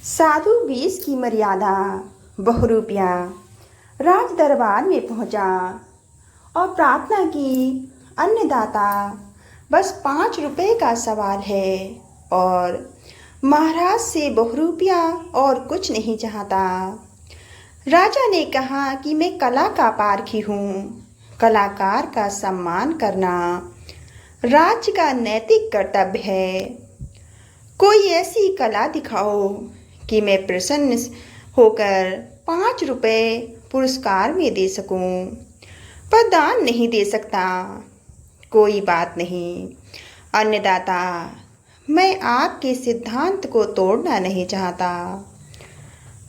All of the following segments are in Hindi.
साधु 20 की मर्यादा बहुरूपिया राज दरबार में पहुंचा और प्रार्थना की, अन्नदाता बस 5 रुपए का सवाल है और महाराज से बहुरूपिया और कुछ नहीं चाहता। राजा ने कहा कि मैं कला का पारखी हूँ। कलाकार का सम्मान करना राज्य का नैतिक कर्तव्य है। कोई ऐसी कला दिखाओ कि मैं प्रसन्न होकर 5 रुपए पुरस्कार में दे सकूं, पर दान नहीं दे सकता। कोई बात नहीं अन्नदाता, मैं आपके सिद्धांत को तोड़ना नहीं चाहता,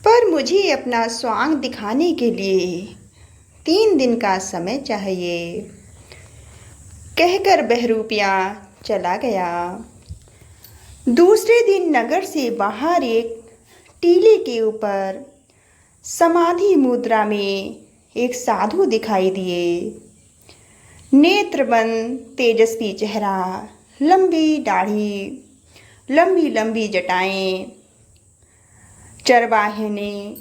पर मुझे अपना स्वांग दिखाने के लिए 3 दिन का समय चाहिए। कहकर बहरूपिया चला गया। दूसरे दिन नगर से बाहर एक टीले के ऊपर समाधि मुद्रा में एक साधु दिखाई दिए। नेत्रबंद, तेजस्वी चेहरा, लंबी दाढ़ी, लंबी लंबी जटाएं। चरवाहे ने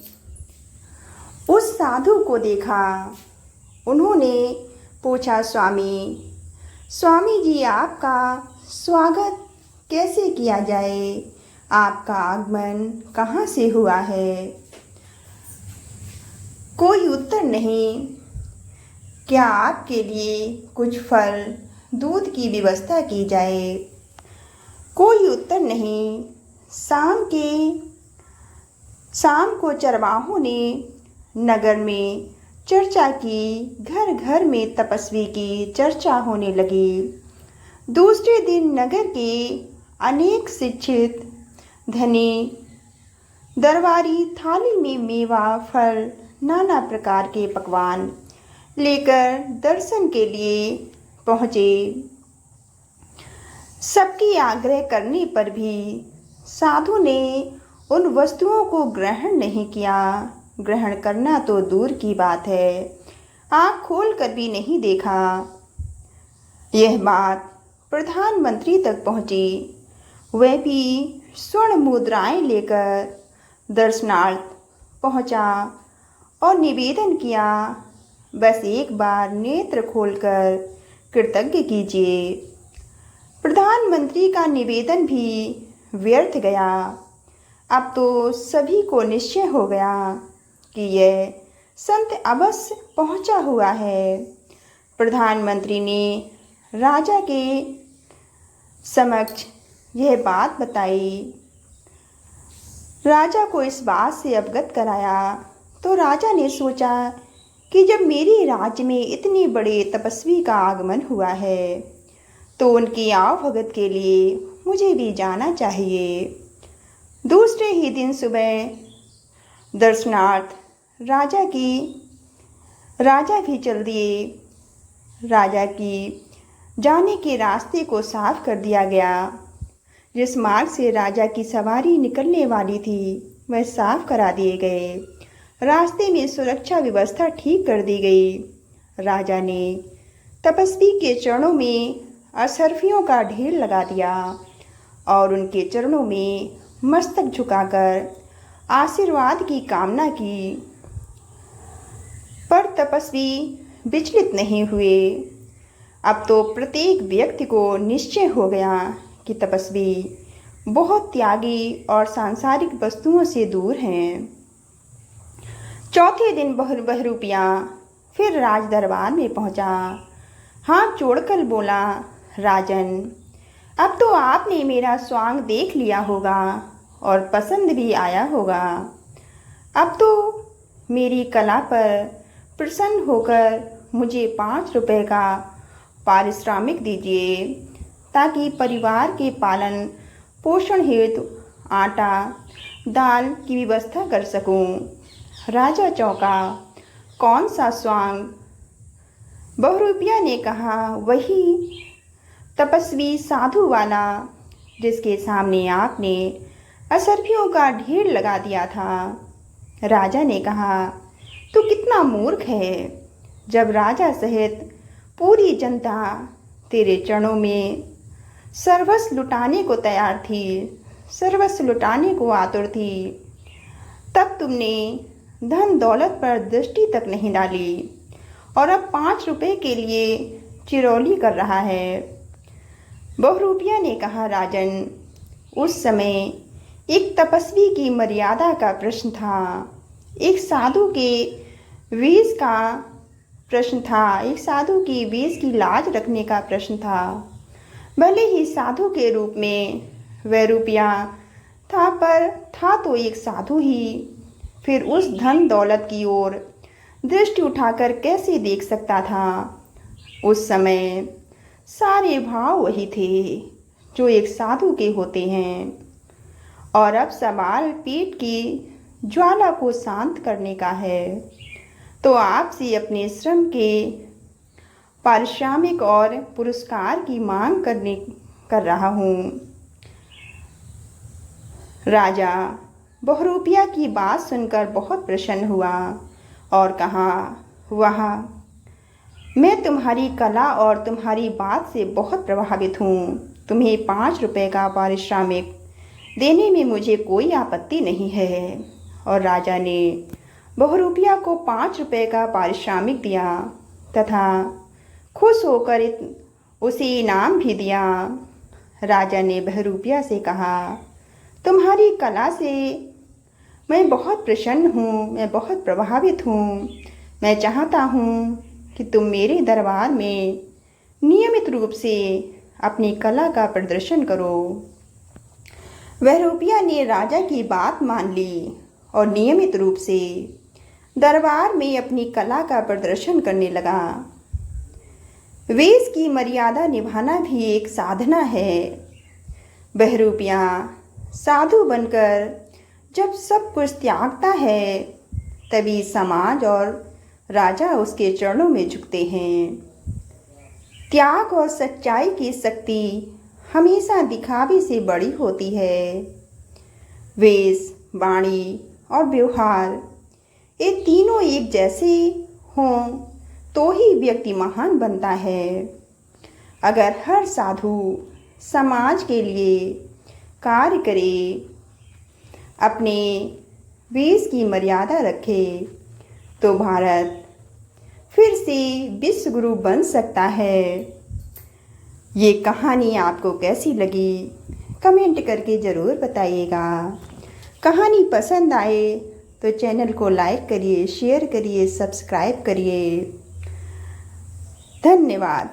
उस साधु को देखा। उन्होंने पूछा, स्वामी जी, आपका स्वागत कैसे किया जाए? आपका आगमन कहाँ से हुआ है? कोई उत्तर नहीं। क्या आपके लिए कुछ फल, दूध की व्यवस्था की जाए? कोई उत्तर नहीं। शाम को चरवाहों ने नगर में चर्चा की। घर घर में तपस्वी की चर्चा होने लगी। दूसरे दिन नगर के अनेक शिक्षित धनी दरबारी थाली में मेवा, फल, नाना प्रकार के पकवान लेकर दर्शन के लिए पहुँचे। सबकी आग्रह करने पर भी साधु ने उन वस्तुओं को ग्रहण नहीं किया। ग्रहण करना तो दूर की बात है, आँख खोल कर भी नहीं देखा। यह बात प्रधानमंत्री तक पहुँची। वह भी स्वर्ण मुद्राएं लेकर दर्शनार्थ पहुँचा और निवेदन किया, बस एक बार नेत्र खोलकर कृतज्ञ कीजिए। प्रधानमंत्री का निवेदन भी व्यर्थ गया। अब तो सभी को निश्चय हो गया कि यह संत अवश्य पहुँचा हुआ है। प्रधानमंत्री ने राजा के समक्ष यह बात बताई। राजा को इस बात से अवगत कराया तो राजा ने सोचा कि जब मेरे राज्य में इतने बड़े तपस्वी का आगमन हुआ है तो उनकी आवभगत के लिए मुझे भी जाना चाहिए। दूसरे ही दिन सुबह दर्शनार्थ राजा भी चल दिए। राजा की जाने के रास्ते को साफ कर दिया गया। जिस मार्ग से राजा की सवारी निकलने वाली थी वह साफ करा दिए गए। रास्ते में सुरक्षा व्यवस्था ठीक कर दी गई। राजा ने तपस्वी के चरणों में असरफियों का ढेर लगा दिया और उनके चरणों में मस्तक झुकाकर आशीर्वाद की कामना की, पर तपस्वी विचलित नहीं हुए। अब तो प्रत्येक व्यक्ति को निश्चय हो गया कि तपस्वी बहुत त्यागी और सांसारिक वस्तुओं से दूर हैं। चौथे दिन बहरूपिया फिर राज दरबार में पहुंचा। हाथ जोड़कर बोला, राजन, अब तो आपने मेरा स्वांग देख लिया होगा और पसंद भी आया होगा। अब तो मेरी कला पर प्रसन्न होकर मुझे 5 रुपए का पारिश्रमिक दीजिए ताकि परिवार के पालन पोषण हेतु आटा, दाल की व्यवस्था कर सकूं। राजा चौंका, कौन सा स्वांग? बहरूपिया ने कहा, वही तपस्वी साधु वाला जिसके सामने आपने असरफियों का ढेर लगा दिया था। राजा ने कहा, तू कितना मूर्ख है। जब राजा सहित पूरी जनता तेरे चरणों में सर्वस्व लुटाने को तैयार थी, सर्वस्व लुटाने को आतुर थी, तब तुमने धन दौलत पर दृष्टि तक नहीं डाली और अब 5 रुपए के लिए चिरौली कर रहा है। बहुरूपिया ने कहा, राजन, उस समय एक तपस्वी की मर्यादा का प्रश्न था, एक साधु के वेश का प्रश्न था, एक साधु की वेश की लाज रखने का प्रश्न था। भले ही साधु के रूप में वह रुपया था, पर था तो एक साधु ही। फिर उस धन दौलत की ओर दृष्टि उठाकर कैसे देख सकता था? उस समय सारे भाव वही थे जो एक साधु के होते हैं। और अब सवाल पेट की ज्वाला को शांत करने का है। तो आपसे अपने श्रम के पारिश्रमिक और पुरस्कार की मांग कर रहा हूँ। राजा बहुरूपिया की बात सुनकर बहुत प्रसन्न हुआ और कहा, वाह, मैं तुम्हारी कला और तुम्हारी बात से बहुत प्रभावित हूँ। तुम्हें 5 रुपए का पारिश्रमिक देने में मुझे कोई आपत्ति नहीं है। और राजा ने बहुरूपिया को 5 रुपए का पारिश्रमिक दिया तथा खुश होकर उसे इनाम भी दिया। राजा ने बहुरूपिया से कहा, तुम्हारी कला से मैं बहुत प्रसन्न हूँ, मैं बहुत प्रभावित हूँ। मैं चाहता हूँ कि तुम मेरे दरबार में नियमित रूप से अपनी कला का प्रदर्शन करो। बहुरूपिया ने राजा की बात मान ली और नियमित रूप से दरबार में अपनी कला का प्रदर्शन करने लगा। वेश की मर्यादा निभाना भी एक साधना है। बहुरूपिया साधु बनकर जब सब कुछ त्यागता है, तभी समाज और राजा उसके चरणों में झुकते हैं। त्याग और सच्चाई की शक्ति हमेशा दिखावे से बड़ी होती है। वेश, वाणी और व्यवहार, ये तीनों एक जैसे हों तो ही व्यक्ति महान बनता है। अगर हर साधु समाज के लिए कार्य करे, अपने वेश की मर्यादा रखे, तो भारत फिर से विश्व गुरु बन सकता है। ये कहानी आपको कैसी लगी कमेंट करके ज़रूर बताइएगा। कहानी पसंद आए तो चैनल को लाइक करिए, शेयर करिए, सब्सक्राइब करिए। धन्यवाद।